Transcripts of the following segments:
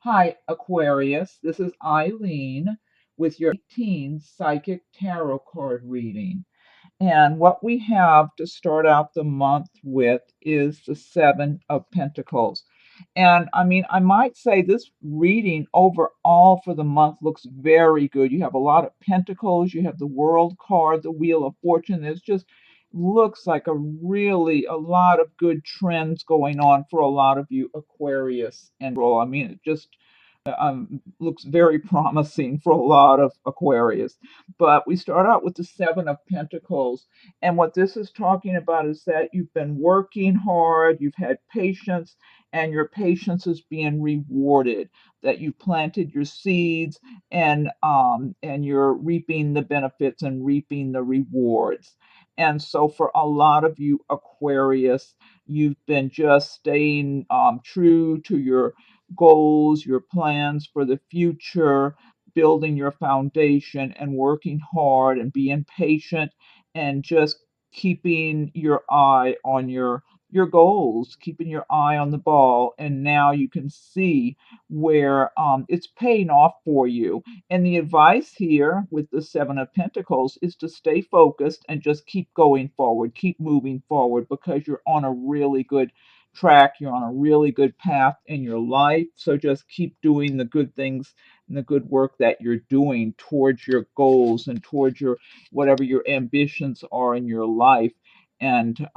Hi, Aquarius. This is Eileen with your 18 Psychic Tarot card reading. And what we have to start out the month with is the Seven of Pentacles. And I mean, I might say this reading overall for the month looks very good. You have a lot of pentacles, you have the World card, the Wheel of Fortune. It just looks like a lot of good trends going on for a lot of you Aquarius and I mean, it just looks very promising for a lot of Aquarius. But we start out with the Seven of Pentacles. And what this is talking about is that you've been working hard, you've had patience, and your patience is being rewarded. That you planted your seeds and you're reaping the benefits and reaping the rewards. And so for a lot of you Aquarius, you've been just staying true to your goals, your plans for the future, building your foundation and working hard and being patient and just keeping your eye on your goals, keeping your eye on the ball, and now you can see where it's paying off for you. And the advice here with the Seven of Pentacles is to stay focused and just keep going forward, keep moving forward because you're on a really good track. You're on a really good path in your life. So just keep doing the good things and the good work that you're doing towards your goals and towards your whatever your ambitions are in your life. And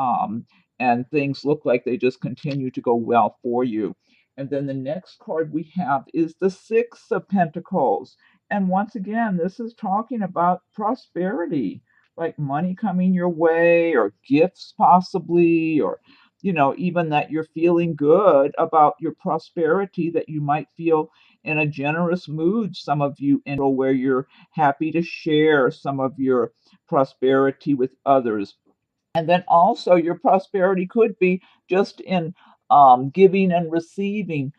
things look like they just continue to go well for you. And then the next card we have is the Six of Pentacles. And once again, this is talking about prosperity, like money coming your way, or gifts possibly, or even that you're feeling good about your prosperity, that you might feel in a generous mood, some of you, in where you're happy to share some of your prosperity with others. And then also, your prosperity could be just in giving and receiving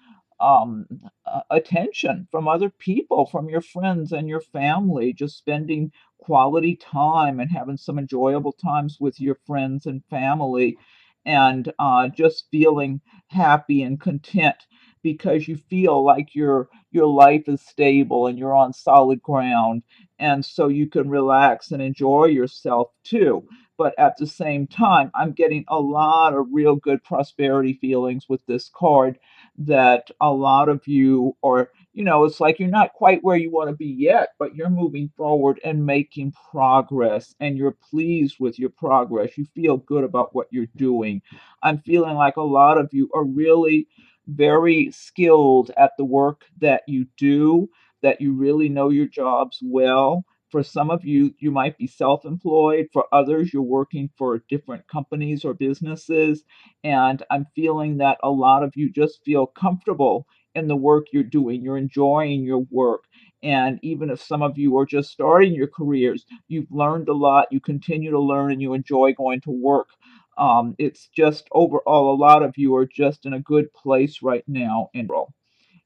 attention from other people, from your friends and your family, just spending quality time and having some enjoyable times with your friends and family, and just feeling happy and content because you feel like your life is stable and you're on solid ground, and so you can relax and enjoy yourself too. But at the same time, I'm getting a lot of real good prosperity feelings with this card, that a lot of you are, it's like you're not quite where you want to be yet, but you're moving forward and making progress, and you're pleased with your progress. You feel good about what you're doing. I'm feeling like a lot of you are really very skilled at the work that you do, that you really know your jobs well. For some of you, you might be self employed. For others, you're working for different companies or businesses. And I'm feeling that a lot of you just feel comfortable in the work you're doing. You're enjoying your work. And even if some of you are just starting your careers, you've learned a lot, you continue to learn, and you enjoy going to work. It's just overall, a lot of you are just in a good place right now in role.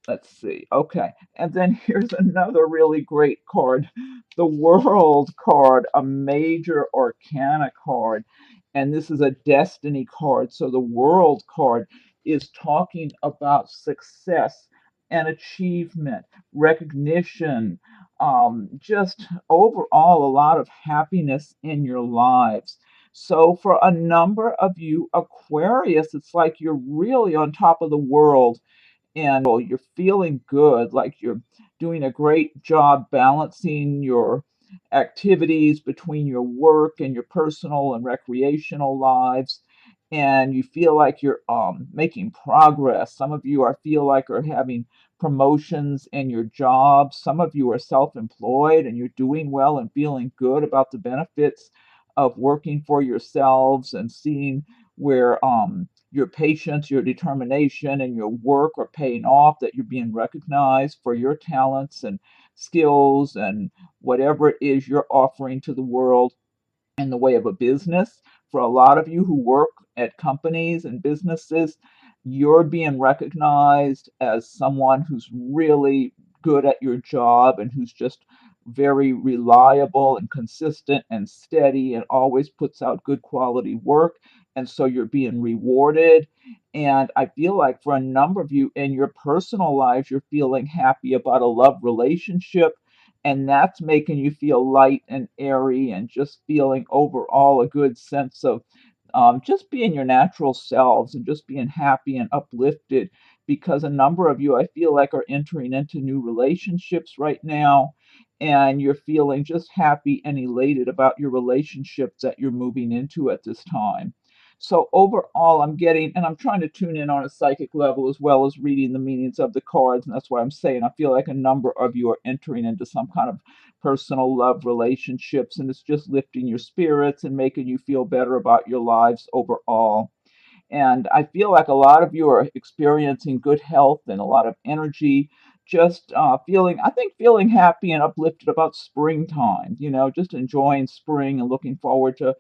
Let's see. Okay. And then here's another really great card, the World card, a major arcana card. And this is a destiny card. So the World card is talking about success and achievement, recognition, just overall a lot of happiness in your lives. So for a number of you Aquarius, it's like you're really on top of the world and you're feeling good, like you're doing a great job balancing your activities between your work and your personal and recreational lives. And you feel like you're making progress. Some of you feel like are having promotions in your job. Some of you are self-employed and you're doing well and feeling good about the benefits of working for yourselves, and seeing where your patience, your determination, and your work are paying off, that you're being recognized for your talents and skills and whatever it is you're offering to the world in the way of a business. For a lot of you who work at companies and businesses, you're being recognized as someone who's really good at your job and who's just very reliable and consistent and steady and always puts out good quality work. and so you're being rewarded. And I feel like for a number of you in your personal lives, you're feeling happy about a love relationship, and that's making you feel light and airy and just feeling overall a good sense of just being your natural selves and just being happy and uplifted, because a number of you, I feel like, are entering into new relationships right now, and you're feeling just happy and elated about your relationships that you're moving into at this time. So overall, I'm getting, and I'm trying to tune in on a psychic level as well as reading the meanings of the cards, and that's why I'm saying I feel like a number of you are entering into some kind of personal love relationships, and it's just lifting your spirits and making you feel better about your lives overall. And I feel like a lot of you are experiencing good health and a lot of energy, just feeling, I think, feeling happy and uplifted about springtime, just enjoying spring and looking forward to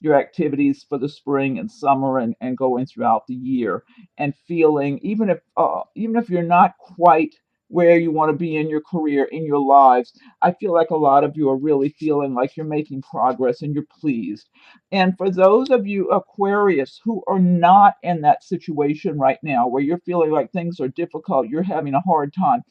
your activities for the spring and summer and going throughout the year, and feeling, even if you're not quite where you want to be in your career, in your lives, I feel like a lot of you are really feeling like you're making progress and you're pleased. And for those of you, Aquarius, who are not in that situation right now, where you're feeling like things are difficult, you're having a hard time,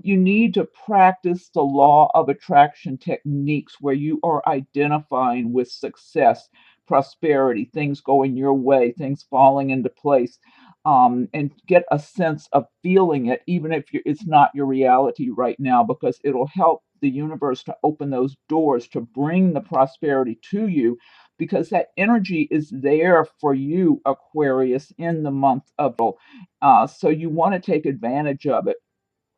you need to practice the law of attraction techniques where you are identifying with success, prosperity, things going your way, things falling into place, and get a sense of feeling it, even if it's not your reality right now, because it'll help the universe to open those doors to bring the prosperity to you, because that energy is there for you, Aquarius, in the month of April. So you want to take advantage of it.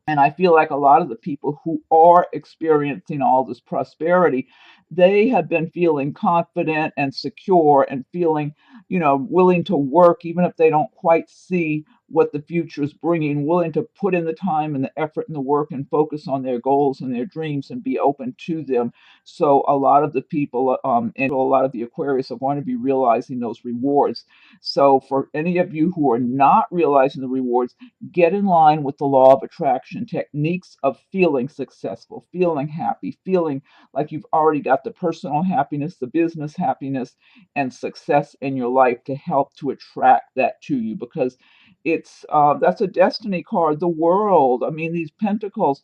And I feel like a lot of the people who are experiencing all this prosperity, they have been feeling confident and secure and feeling, willing to work, even if they don't quite see what the future is bringing, willing to put in the time and the effort and the work and focus on their goals and their dreams and be open to them. So a lot of the people, and a lot of the Aquarius are going to be realizing those rewards. So for any of you who are not realizing the rewards, get in line with the law of attraction techniques of feeling successful, feeling happy, feeling like you've already got the personal happiness, the business happiness, and success in your life to help to attract that to you, because it's that's a destiny card. The world, I mean, these pentacles,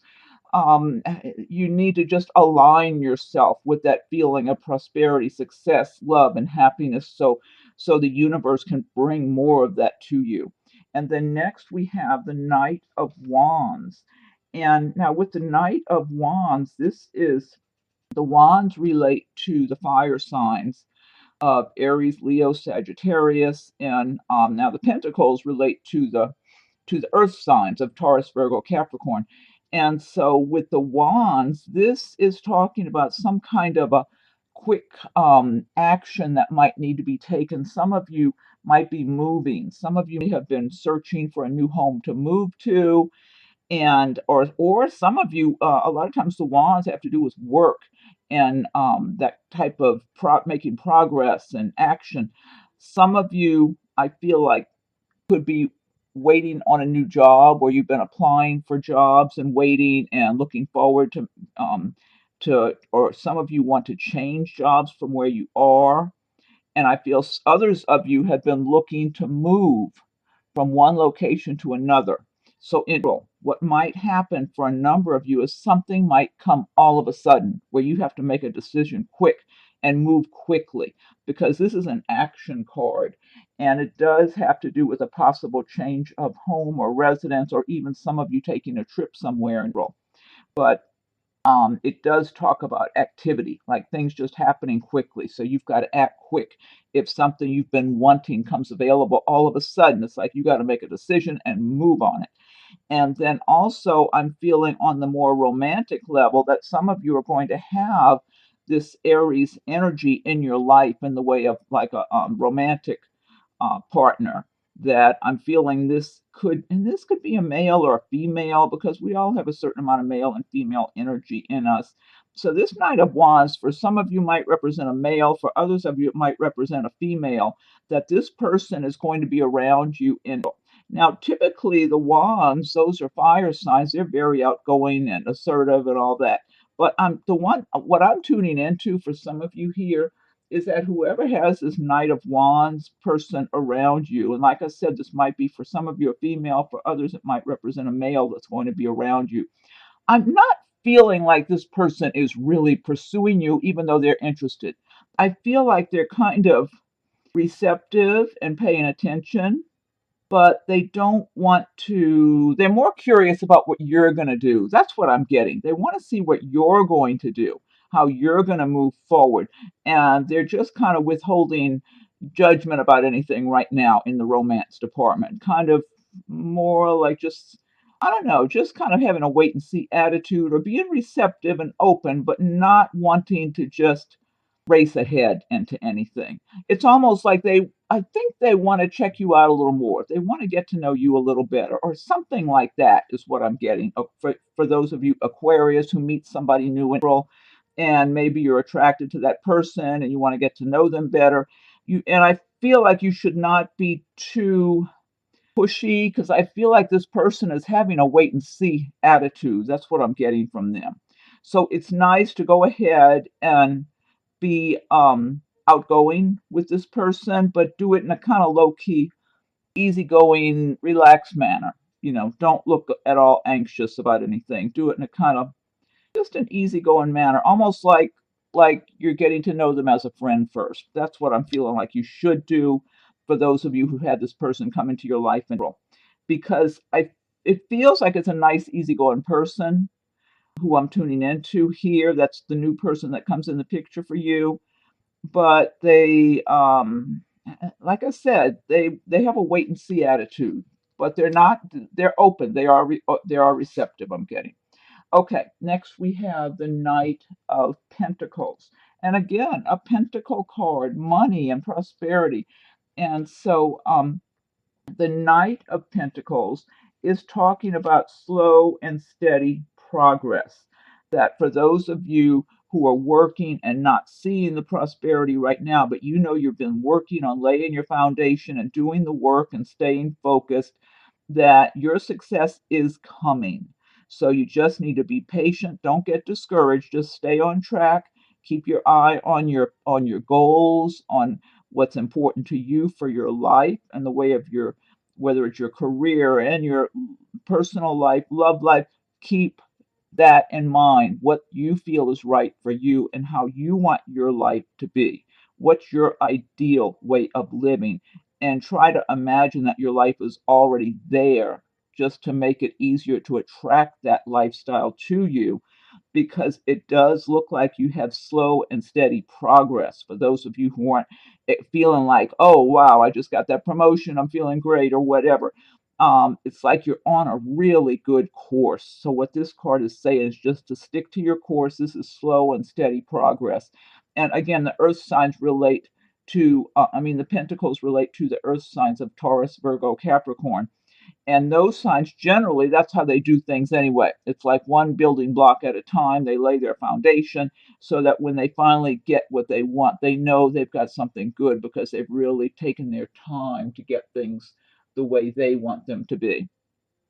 you need to just align yourself with that feeling of prosperity, success, love, and happiness, so the universe can bring more of that to you. And then next we have the Knight of Wands. And now with the Knight of Wands, this is, the wands relate to the fire signs of Aries, Leo, Sagittarius, and now the pentacles relate to the earth signs of Taurus, Virgo, Capricorn. And so with the wands, this is talking about some kind of a quick action that might need to be taken. Some of you might be moving. Some of you may have been searching for a new home to move to, and or some of you, a lot of times the wands have to do with work and that type of making progress and action. Some of you, I feel like, could be waiting on a new job, or you've been applying for jobs and waiting and looking forward or some of you want to change jobs from where you are. And I feel others of you have been looking to move from one location to another. So, what might happen for a number of you is something might come all of a sudden where you have to make a decision quick and move quickly, because this is an action card, and it does have to do with a possible change of home or residence, or even some of you taking a trip somewhere in April. But it does talk about activity, like things just happening quickly. So you've got to act quick. If something you've been wanting comes available all of a sudden, it's like you got to make a decision and move on it. And then also, I'm feeling on the more romantic level that some of you are going to have this Aries energy in your life in the way of like a romantic partner, that I'm feeling this could be a male or a female, because we all have a certain amount of male and female energy in us. So this Knight of Wands, for some of you, might represent a male, for others of you, it might represent a female, that this person is going to be around you in. Now, typically, the wands, those are fire signs. They're very outgoing and assertive and all that. But what I'm tuning into for some of you here is that whoever has this Knight of Wands person around you, and like I said, this might be for some of you a female, for others it might represent a male that's going to be around you. I'm not feeling like this person is really pursuing you, even though they're interested. I feel like they're kind of receptive and paying attention, but they don't want to, they're more curious about what you're going to do. That's what I'm getting. They want to see what you're going to do, how you're going to move forward. And they're just kind of withholding judgment about anything right now in the romance department. Kind of more like just, I don't know, just kind of having a wait and see attitude or being receptive and open, but not wanting to just race ahead into anything. It's almost like I think they want to check you out a little more. They want to get to know you a little better or something like that is what I'm getting. For those of you Aquarius who meet somebody new in April and maybe you're attracted to that person and you want to get to know them better. And I feel like you should not be too pushy because I feel like this person is having a wait and see attitude. That's what I'm getting from them. So it's nice to go ahead and be outgoing with this person, but do it in a kind of low key, easygoing, relaxed manner. Don't look at all anxious about anything. Do it in a kind of just an easygoing manner, almost like you're getting to know them as a friend first. That's what I'm feeling like you should do for those of you who had this person come into your life and because it feels like it's a nice, easygoing person who I'm tuning into here. That's the new person that comes in the picture for you. But they, like I said, they have a wait and see attitude, but they're not. They're open. They are receptive. I'm getting. Okay, next we have the Knight of Pentacles. And again, a pentacle card, money and prosperity. And so the Knight of Pentacles is talking about slow and steady progress. That for those of you who are working and not seeing the prosperity right now, but you've been working on laying your foundation and doing the work and staying focused, that your success is coming. So you just need to be patient. Don't get discouraged. Just stay on track. Keep your eye on your goals, on what's important to you for your life and the way of your whether it's your career and your personal life, love life. Keep that in mind, what you feel is right for you and how you want your life to be. What's your ideal way of living? And try to imagine that your life is already there just to make it easier to attract that lifestyle to you because it does look like you have slow and steady progress. For those of you who aren't feeling like, oh, wow, I just got that promotion, I'm feeling great, or whatever. It's like you're on a really good course. So, what this card is saying is just to stick to your course. This is slow and steady progress. And again, the earth signs relate the pentacles relate to the earth signs of Taurus, Virgo, Capricorn. And those signs, generally, that's how they do things anyway. It's like one building block at a time. They lay their foundation so that when they finally get what they want, they know they've got something good because they've really taken their time to get things the way they want them to be.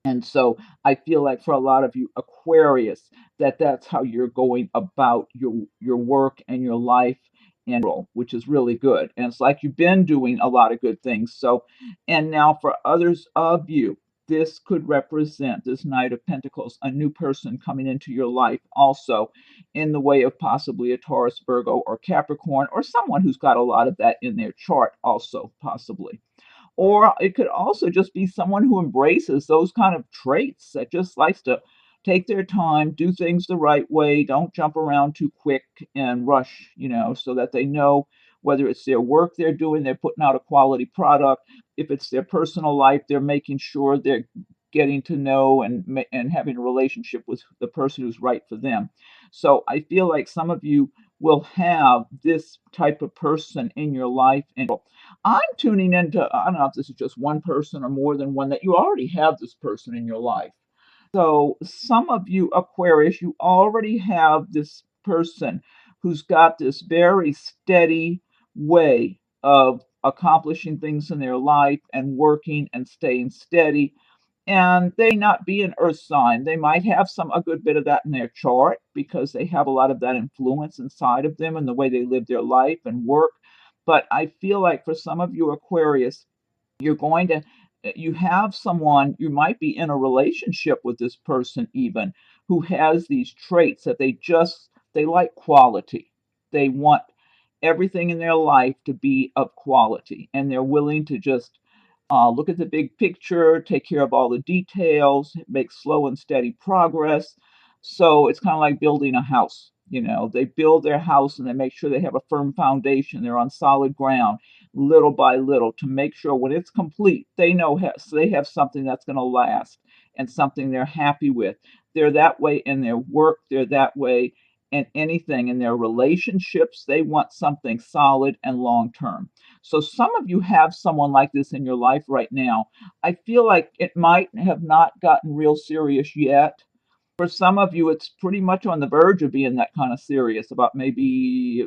And so I feel like for a lot of you Aquarius, that's how you're going about your work and your life and which is really good. And it's like you've been doing a lot of good things. So, and now for others of you, this could represent this Knight of Pentacles, a new person coming into your life also in the way of possibly a Taurus, Virgo, or Capricorn, or someone who's got a lot of that in their chart also possibly. Or it could also just be someone who embraces those kind of traits that just likes to take their time, do things the right way, don't jump around too quick and rush, so that they know whether it's their work they're doing, they're putting out a quality product. If it's their personal life, they're making sure they're getting to know and having a relationship with the person who's right for them. So I feel like some of you will have this type of person in your life. And I'm tuning into, I don't know if this is just one person or more than one, that you already have this person in your life. So some of you Aquarius, you already have this person who's got this very steady way of accomplishing things in their life and working and staying steady. And they may not be an earth sign. They might have a good bit of that in their chart because they have a lot of that influence inside of them and the way they live their life and work. But I feel like for some of you Aquarius, you're going to you have someone, you might be in a relationship with this person even, who has these traits that they like quality. They want everything in their life to be of quality, and they're willing to just look at the big picture, take care of all the details, make slow and steady progress. So it's kind of like building a house. They build their house and they make sure they have a firm foundation. They're on solid ground, little by little, to make sure when it's complete, they have something that's going to last and something they're happy with. They're that way in their work. They're that way in anything in their relationships. They want something solid and long term. So some of you have someone like this in your life right now. I feel like it might have not gotten real serious yet. For some of you, it's pretty much on the verge of being that kind of serious about maybe,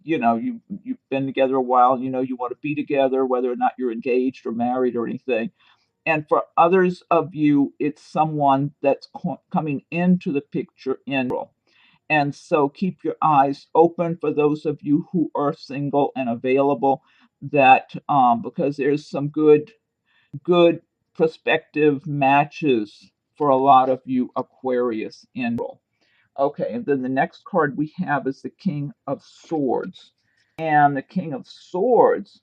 you've been together a while, you want to be together, whether or not you're engaged or married or anything. And for others of you, it's someone that's coming into the picture in. And so keep your eyes open for those of you who are single and available, that because there's some good prospective matches for a lot of you Aquarius in. Okay, and then the next card we have is the King of Swords. And the King of Swords,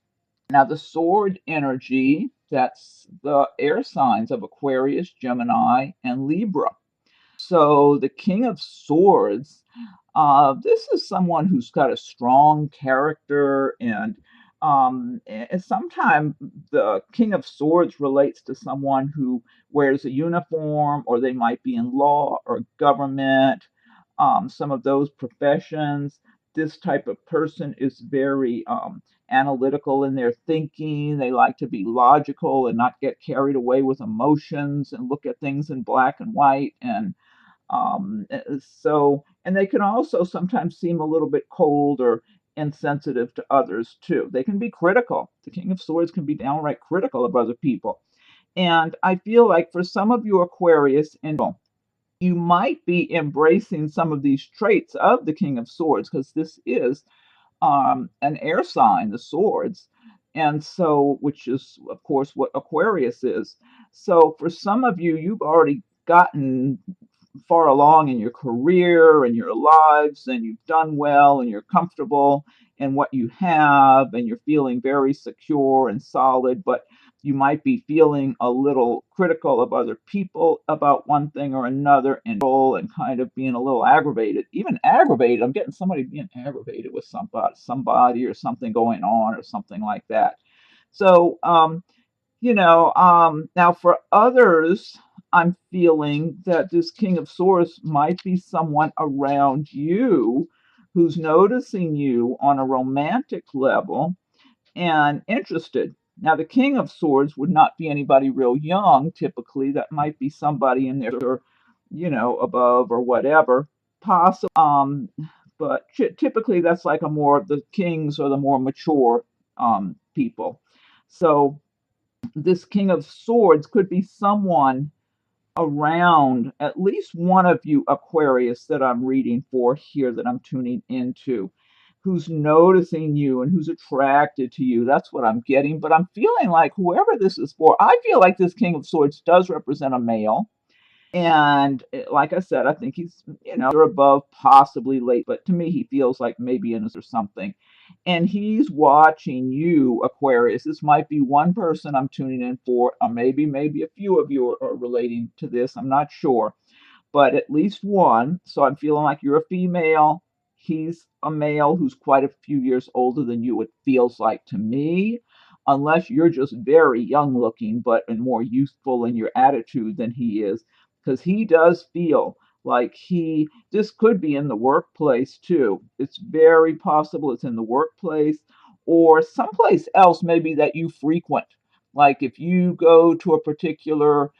now the sword energy, that's the air signs of Aquarius, Gemini, and Libra. So the King of Swords, this is someone who's got a strong character, and sometimes the King of Swords relates to someone who wears a uniform, or they might be in law or government, some of those professions. This type of person is very analytical in their thinking. They like to be logical and not get carried away with emotions and look at things in black and white. And they can also sometimes seem a little bit cold or insensitive to others too. They can be critical. The King of Swords can be downright critical of other people. And I feel like for some of you Aquarius, and you might be embracing some of these traits of the King of Swords, because this is an air sign, the swords, and so, which is of course what Aquarius is. So for some of you, you've already gotten far along in your career and your lives, and you've done well, and you're comfortable in what you have, and you're feeling very secure and solid, but you might be feeling a little critical of other people about one thing or another, and kind of being a little aggravated, even aggravated. I'm getting somebody being aggravated with somebody or something going on or something like that. So now for others, I'm feeling that this King of Swords might be someone around you who's noticing you on a romantic level and interested. Now, the King of Swords would not be anybody real young, typically. That might be somebody in their, above or whatever, possible. But typically that's like the kings or the more mature people. So this King of Swords could be someone around at least one of you Aquarius that I'm reading for here, that I'm tuning into, who's noticing you and who's attracted to you. That's what I'm getting. But I'm feeling like whoever this is for, I feel like this King of Swords does represent a male. And like I said, I think he's, they're above, possibly late, but to me, he feels like maybe in this or something. And he's watching you, Aquarius. This might be one person I'm tuning in for, or maybe a few of you are relating to this. I'm not sure, but at least one. So I'm feeling like you're a female. He's a male who's quite a few years older than you, it feels like to me, unless you're just very young looking, but and more youthful in your attitude than he is, because he does feel like this could be in the workplace too. It's very possible it's in the workplace or someplace else maybe that you frequent. Like if you go to a particular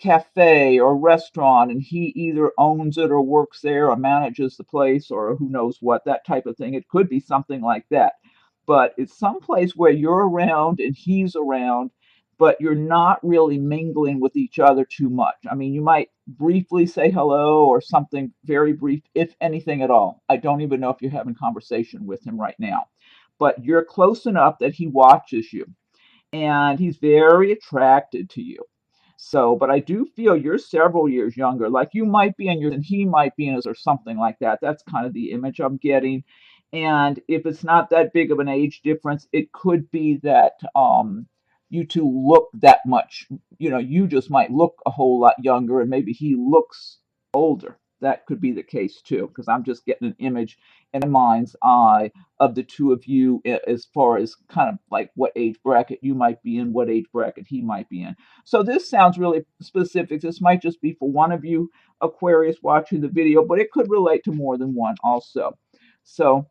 cafe or restaurant and he either owns it or works there or manages the place or who knows what, that type of thing. It could be something like that. But it's someplace where you're around and he's around, but you're not really mingling with each other too much. I mean, you might briefly say hello or something very brief, if anything at all. I don't even know if you're having conversation with him right now, but you're close enough that he watches you and he's very attracted to you. So, but I do feel you're several years younger. Like you might be in yours and he might be in his or something like that. That's kind of the image I'm getting. And if it's not that big of an age difference, it could be that you two look that much. You know, you just might look a whole lot younger and maybe he looks older. That could be the case too, because I'm just getting an image in my mind's eye of the two of you as far as kind of like what age bracket you might be in, what age bracket he might be in. So this sounds really specific. This might just be for one of you Aquarius watching the video, but it could relate to more than one also. So,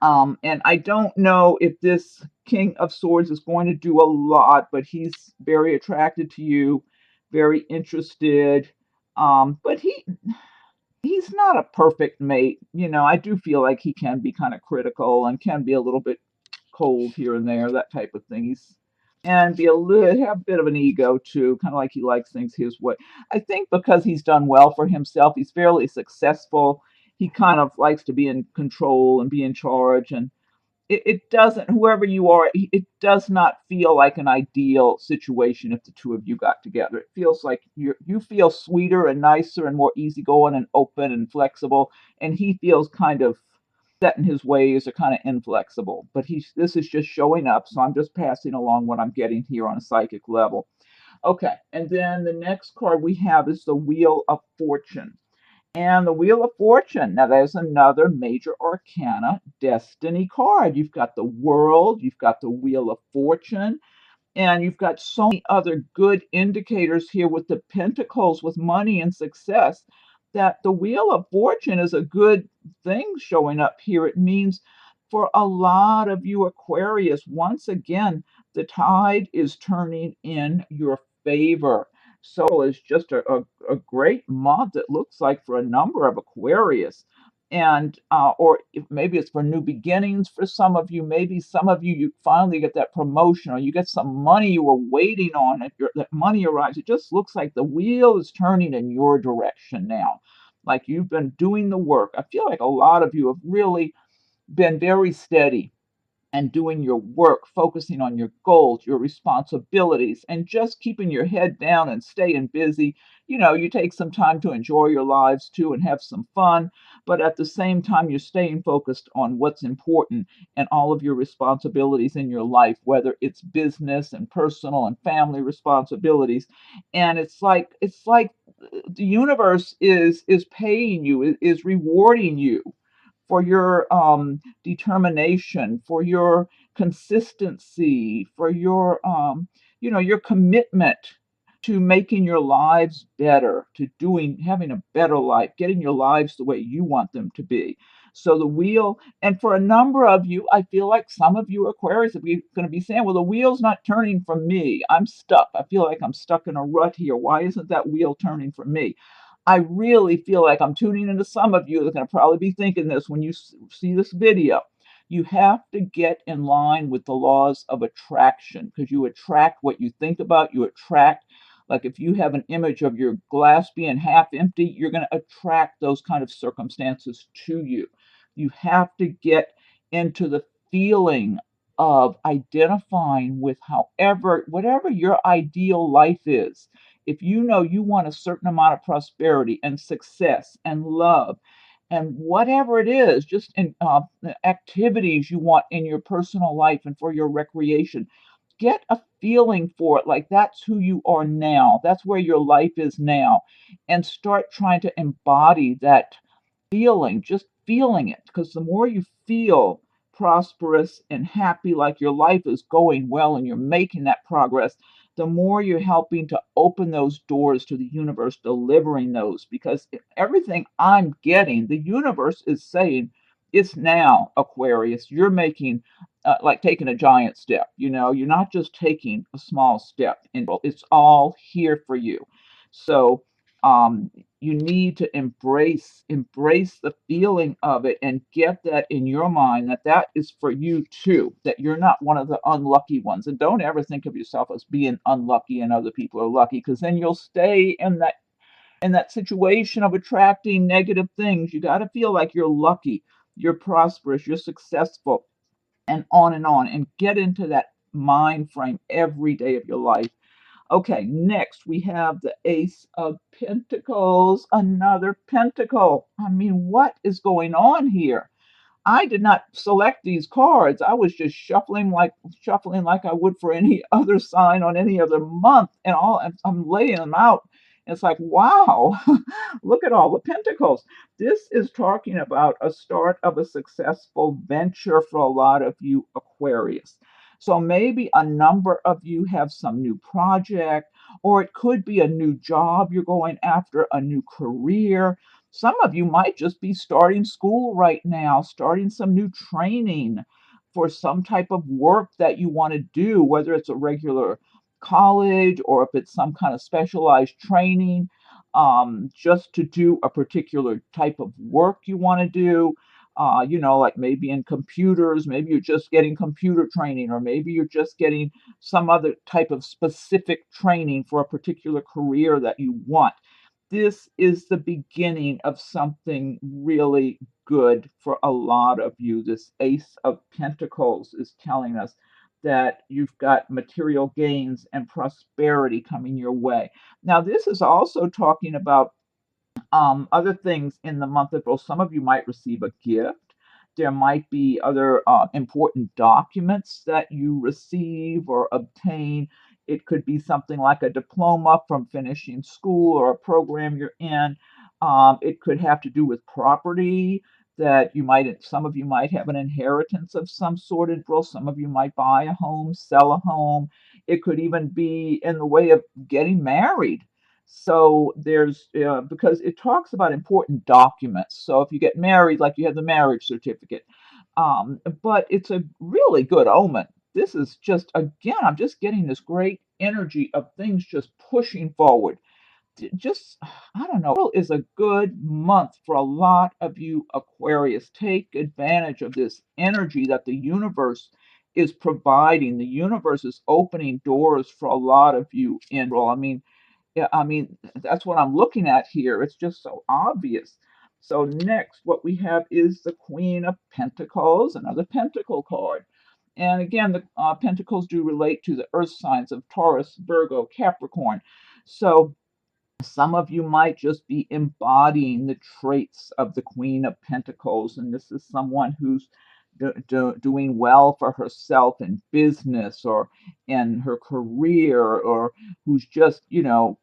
and I don't know if this King of Swords is going to do a lot, but he's very attracted to you, very interested. But he's not a perfect mate. You know, I do feel like he can be kind of critical and can be a little bit cold here and there, that type of thing. He's and be a little have a bit of an ego too, kind of like he likes things his way. I think because he's done well for himself, he's fairly successful. He kind of likes to be in control and be in charge, and it doesn't, whoever you are, it does not feel like an ideal situation if the two of you got together. It feels like you feel sweeter and nicer and more easygoing and open and flexible, and he feels kind of set in his ways or kind of inflexible. But this is just showing up, so I'm just passing along what I'm getting here on a psychic level. Okay, and then the next card we have is the Wheel of Fortune. And the Wheel of Fortune, now there's another major arcana destiny card. You've got the World, you've got the Wheel of Fortune, and you've got so many other good indicators here with the pentacles, with money and success, that the Wheel of Fortune is a good thing showing up here. It means for a lot of you Aquarius, once again, the tide is turning in your favor. So it's just a great month, it looks like, for a number of Aquarius. And or if maybe it's for new beginnings for some of you. Maybe some of you, you finally get that promotion or you get some money you were waiting on. If that money arrives, it just looks like the wheel is turning in your direction now, like you've been doing the work. I feel like a lot of you have really been very steady and doing your work, focusing on your goals, your responsibilities, and just keeping your head down and staying busy. You know, you take some time to enjoy your lives too and have some fun, but at the same time, you're staying focused on what's important and all of your responsibilities in your life, whether it's business and personal and family responsibilities. And it's like the universe is paying you, is rewarding you for your determination, for your consistency, for your your commitment to making your lives better, to having a better life, getting your lives the way you want them to be. So the wheel, and for a number of you, I feel like some of you Aquarius are going to be saying, well, the wheel's not turning for me. I'm stuck. I feel like I'm stuck in a rut here. Why isn't that wheel turning for me? I really feel like I'm tuning into some of you that are going to probably be thinking this when you see this video. You have to get in line with the laws of attraction, because you attract what you think about. You attract, like if you have an image of your glass being half empty, you're going to attract those kind of circumstances to you. You have to get into the feeling of identifying with whatever your ideal life is. If you know you want a certain amount of prosperity and success and love and whatever it is, just in activities you want in your personal life and for your recreation, get a feeling for it, like that's who you are now. That's where your life is now. And start trying to embody that feeling, just feeling it. Because the more you feel prosperous and happy, like your life is going well and you're making that progress, the more you're helping to open those doors to the universe, delivering those. Because everything I'm getting, the universe is saying, it's now, Aquarius. You're making, like taking a giant step. You know, you're not just taking a small step. And it's all here for you. So um, you need to embrace the feeling of it and get that in your mind that that is for you too, that you're not one of the unlucky ones. And don't ever think of yourself as being unlucky and other people are lucky, because then you'll stay in that situation of attracting negative things. You got to feel like you're lucky, you're prosperous, you're successful, and on, and get into that mind frame every day of your life. Okay, next we have the Ace of Pentacles, another pentacle. I mean, what is going on here? I did not select these cards. I was just shuffling like I would for any other sign on any other month, and all I'm laying them out. It's like, wow, look at all the pentacles. This is talking about a start of a successful venture for a lot of you Aquarius. So maybe a number of you have some new project, or it could be a new job you're going after, a new career. Some of you might just be starting school right now, starting some new training for some type of work that you want to do, whether it's a regular college or if it's some kind of specialized training, just to do a particular type of work you want to do. Like maybe in computers, maybe you're just getting computer training, or maybe you're just getting some other type of specific training for a particular career that you want. This is the beginning of something really good for a lot of you. This Ace of Pentacles is telling us that you've got material gains and prosperity coming your way. Now, this is also talking about other things in the month of April. Some of you might receive a gift. There might be other important documents that you receive or obtain. It could be something like a diploma from finishing school or a program you're in. It could have to do with property that some of you might have an inheritance of some sort in April. Some of you might buy a home, sell a home. It could even be in the way of getting married. So there's because it talks about important documents. So if you get married, like you have the marriage certificate, but it's a really good omen. This is just, again, I'm just getting this great energy of things just pushing forward. Just, I don't know, April is a good month for a lot of you Aquarius. Take advantage of this energy that the universe is providing. The universe is opening doors for a lot of you in April. Yeah, that's what I'm looking at here. It's just so obvious. So next, what we have is the Queen of Pentacles, another Pentacle card. And again, the Pentacles do relate to the earth signs of Taurus, Virgo, Capricorn. So some of you might just be embodying the traits of the Queen of Pentacles, and this is someone who's doing well for herself in business or in her career, or who's just,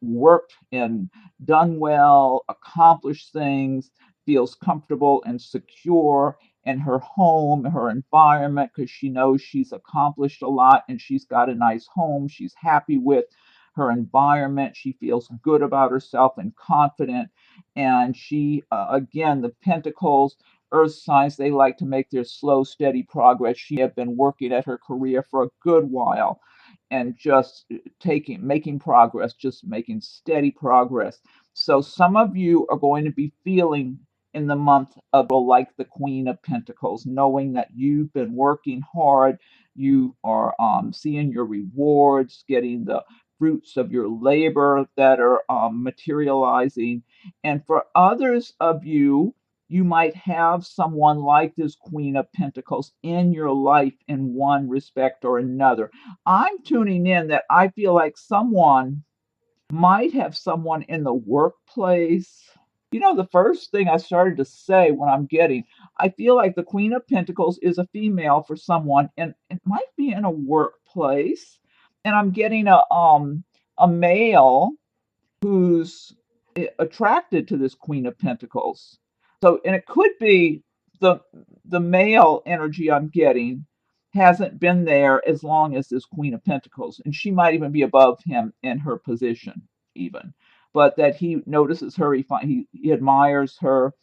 worked and done well, accomplished things, feels comfortable and secure in her home, her environment, because she knows she's accomplished a lot and she's got a nice home she's happy with her environment. She feels good about herself and confident. And she, again, the Pentacles, earth signs, they like to make their slow, steady progress. She had been working at her career for a good while and just making progress, just making steady progress. So some of you are going to be feeling in the month of like the Queen of Pentacles, knowing that you've been working hard, you are seeing your rewards, getting the fruits of your labor that are materializing. And for others of you, you might have someone like this Queen of Pentacles in your life in one respect or another. I'm tuning in that I feel like someone might have someone in the workplace. The first thing I started to say when I feel like the Queen of Pentacles is a female for someone, and it might be in a workplace. And I'm getting a male who's attracted to this Queen of Pentacles. So, and it could be the the male energy I'm getting hasn't been there as long as this Queen of Pentacles, and she might even be above him in her position, even. But that he notices her, he admires her,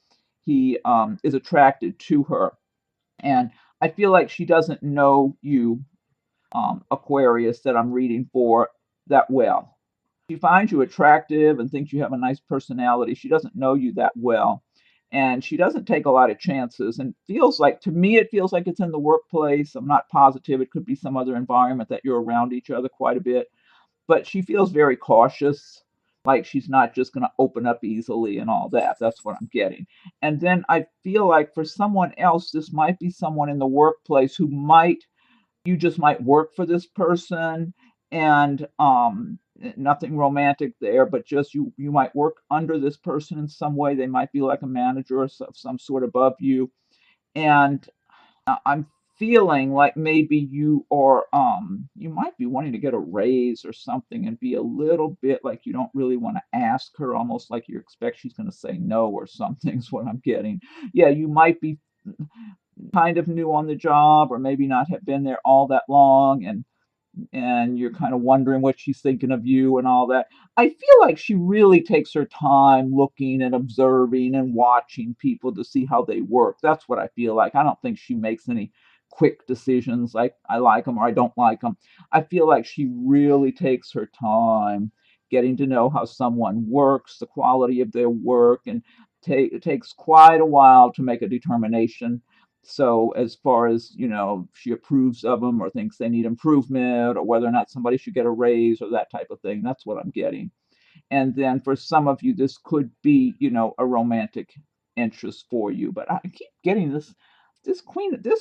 he is attracted to her, and I feel like she doesn't know you, Aquarius, that I'm reading for that well. She finds you attractive and thinks you have a nice personality. She doesn't know you that well. And she doesn't take a lot of chances and feels like, to me, it feels like it's in the workplace. I'm not positive. It could be some other environment that you're around each other quite a bit. But she feels very cautious, like she's not just going to open up easily and all that. That's what I'm getting. And then I feel like for someone else, this might be someone in the workplace who might you just might work for this person and nothing romantic there, but just you might work under this person in some way. They might be like a manager or some sort above you. And I'm feeling like maybe you might be wanting to get a raise or something and be a little bit like you don't really want to ask her, almost like you expect she's going to say no or something is what I'm getting. Yeah, you might be kind of new on the job or maybe not have been there all that long, and you're kind of wondering what she's thinking of you and all that. I feel like she really takes her time looking and observing and watching people to see how they work. That's what I feel like. I don't think she makes any quick decisions like I like them or I don't like them. I feel like she really takes her time getting to know how someone works, the quality of their work, and it takes quite a while to make a determination. So as far as, she approves of them or thinks they need improvement or whether or not somebody should get a raise or that type of thing, that's what I'm getting. And then for some of you, this could be, a romantic interest for you. But I keep getting this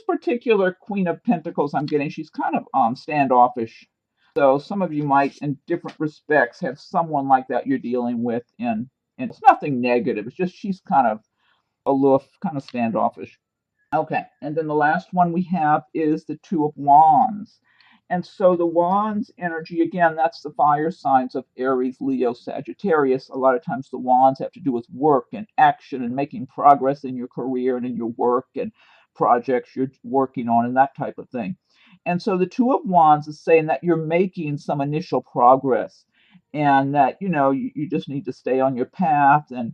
particular Queen of Pentacles I'm getting, she's kind of standoffish. So some of you might, in different respects, have someone like that you're dealing with and it's nothing negative. It's just she's kind of aloof, kind of standoffish. Okay, and then the last one we have is the Two of Wands. And so the Wands energy, again, that's the fire signs of Aries, Leo, Sagittarius. A lot of times the Wands have to do with work and action and making progress in your career and in your work and projects you're working on and that type of thing. And so the Two of Wands is saying that you're making some initial progress and that, you just need to stay on your path and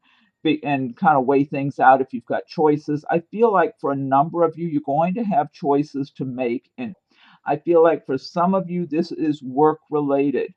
kind of weigh things out if you've got choices. I feel like for a number of you, you're going to have choices to make. And I feel like for some of you, this is work related,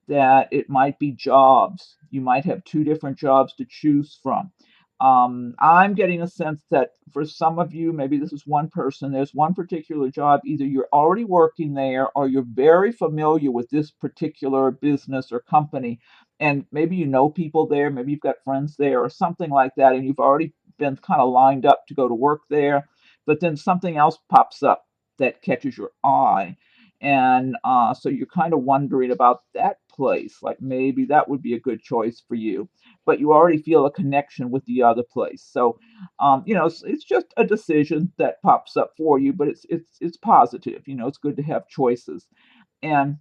that it might be jobs. You might have two different jobs to choose from. I'm getting a sense that for some of you, maybe this is one person, there's one particular job, either you're already working there or you're very familiar with this particular business or company, and maybe you know people there, maybe you've got friends there or something like that, and you've already been kind of lined up to go to work there, but then something else pops up that catches your eye. And so you're kind of wondering about that place, like maybe that would be a good choice for you, but you already feel a connection with the other place. So, it's just a decision that pops up for you, but it's positive. It's good to have choices. And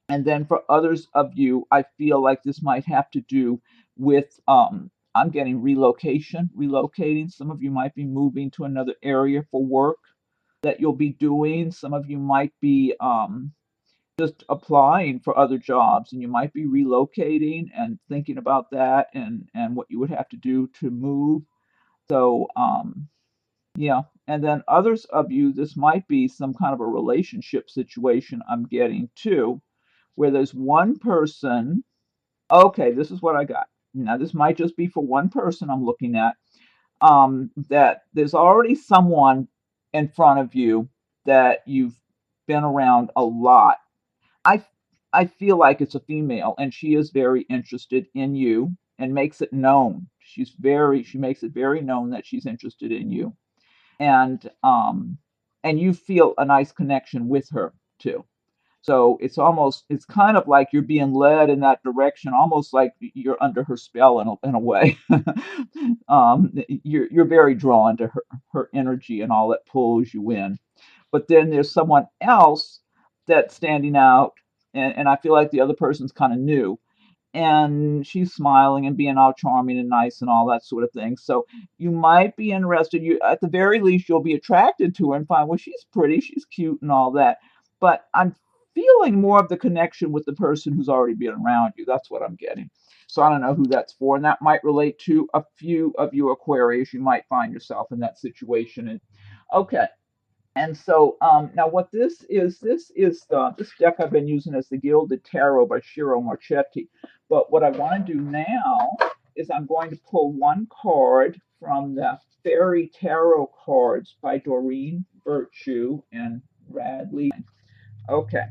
and then for others of you, I feel like this might have to do with I'm getting relocation, relocating. Some of you might be moving to another area for work that you'll be doing. Some of you might be just applying for other jobs and you might be relocating and thinking about that and what you would have to do to move. So yeah, and then others of you, this might be some kind of a relationship situation I'm getting too, where there's one person. Okay, this is what I got. Now this might just be for one person I'm looking at. That there's already someone in front of you that you've been around a lot. I I feel like it's a female and she is very interested in you and makes it known. She makes it very known that she's interested in you. And you feel a nice connection with her too. So it's kind of like you're being led in that direction, almost like you're under her spell in a way. You're very drawn to her energy and all that pulls you in. But then there's someone else that's standing out, and I feel like the other person's kind of new, and she's smiling and being all charming and nice and all that sort of thing. So you might be interested. You at the very least you'll be attracted to her and find, well, she's pretty, she's cute and all that. But I'm feeling more of the connection with the person who's already been around you. That's what I'm getting. So I don't know who that's for, and that might relate to a few of you Aquarius. You might find yourself in that situation. And okay. And so now what this is this deck I've been using as the Gilded Tarot by Shiro Marchetti. But what I want to do now is I'm going to pull one card from the Fairy Tarot cards by Doreen Virtue and Radley. Okay.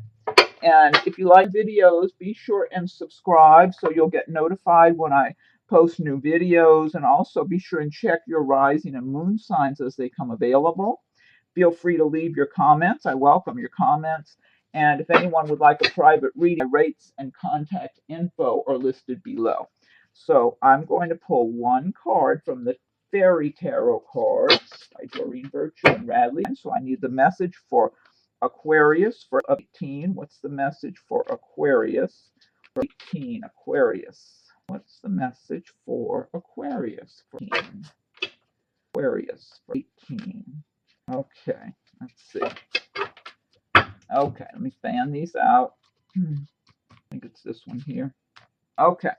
And if you like videos, be sure and subscribe so you'll get notified when I post new videos. And also be sure and check your rising and moon signs as they come available. Feel free to leave your comments. I welcome your comments. And if anyone would like a private reading, my rates and contact info are listed below. So I'm going to pull one card from the Fairy Tarot cards by Doreen Virtue and Radley. So I need the message for Aquarius for 18. What's the message for Aquarius for 18? Aquarius. What's the message for Aquarius for 18? Aquarius for 18. Okay, let's see. Okay, let me fan these out. I think it's this one here. Okay,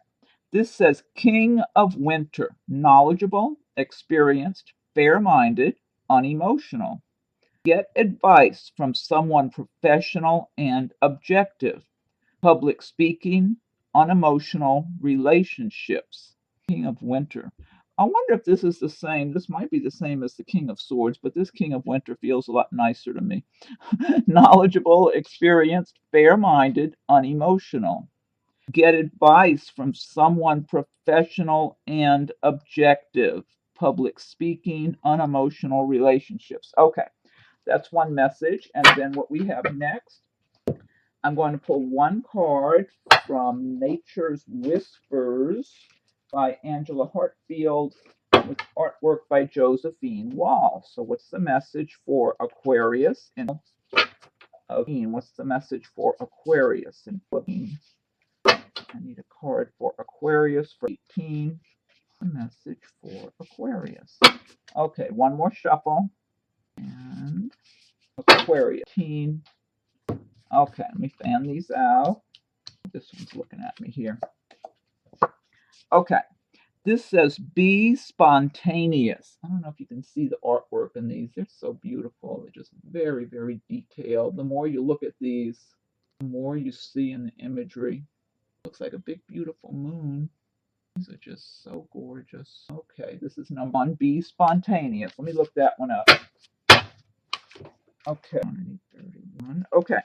this says King of Winter, knowledgeable, experienced, fair-minded, unemotional. Get advice from someone professional and objective. Public speaking, unemotional relationships. King of Winter. I wonder if this is the same. This might be the same as the King of Swords, but this King of Winter feels a lot nicer to me. Knowledgeable, experienced, fair-minded, unemotional. Get advice from someone professional and objective. Public speaking, unemotional relationships. Okay, that's one message. And then what we have next, I'm going to pull one card from Nature's Whispers by Angela Hartfield with artwork by Josephine Wall. So what's the message for Aquarius in what's the message for Aquarius in Philippines? I need a card for Aquarius for 18. The message for Aquarius. Okay, one more shuffle. And Aquarius 18. Okay, let me fan these out. This one's looking at me here. Okay, this says be spontaneous. I don't know if you can see the artwork in these. They're so beautiful. They're just very, very detailed. The more you look at these, the more you see in the imagery. Looks like a big, beautiful moon. These are just so gorgeous. Okay, this is number one. Be spontaneous. Let me look that one up. Okay, 31. Okay,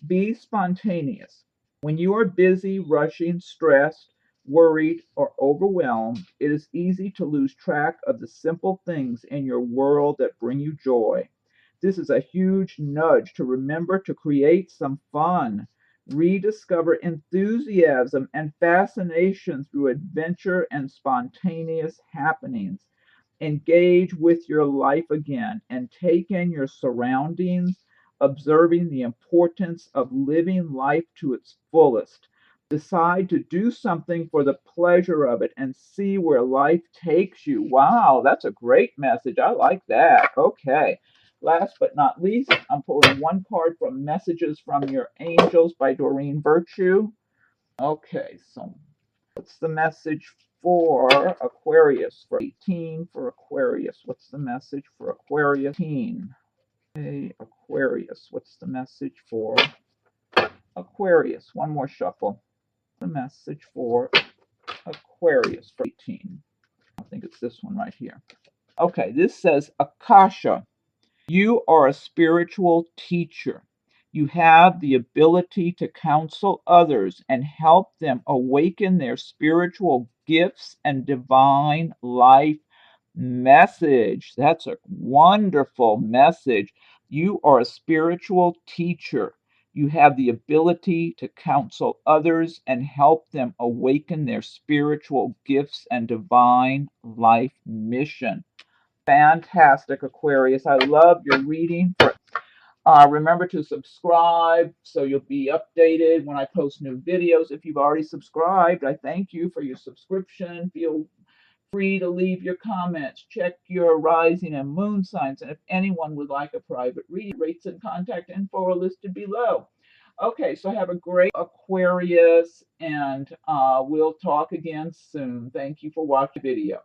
be spontaneous. When you are busy, rushing, stressed, worried, or overwhelmed, it is easy to lose track of the simple things in your world that bring you joy. This is a huge nudge to remember to create some fun. Rediscover enthusiasm and fascination through adventure and spontaneous happenings. Engage with your life again and take in your surroundings, observing the importance of living life to its fullest. Decide to do something for the pleasure of it and see where life takes you. Wow, that's a great message. I like that. Okay. Last but not least, I'm pulling one card from Messages from Your Angels by Doreen Virtue. Okay, so what's the message for Aquarius for 18 for Aquarius? What's the message for Aquarius 18? Hey, Aquarius, what's the message for Aquarius? One more shuffle. The message for Aquarius for 18. I think it's this one right here. Okay, this says Akasha. You are a spiritual teacher. You have the ability to counsel others and help them awaken their spiritual gifts and divine life message. That's a wonderful message. You are a spiritual teacher. You have the ability to counsel others and help them awaken their spiritual gifts and divine life mission. Fantastic, Aquarius. I love your reading. Remember to subscribe so you'll be updated when I post new videos. If you've already subscribed, I thank you for your subscription. Feel free to leave your comments. Check your rising and moon signs. And if anyone would like a private reading, rates and contact info are listed below. Okay, so have a great Aquarius, and we'll talk again soon. Thank you for watching the video.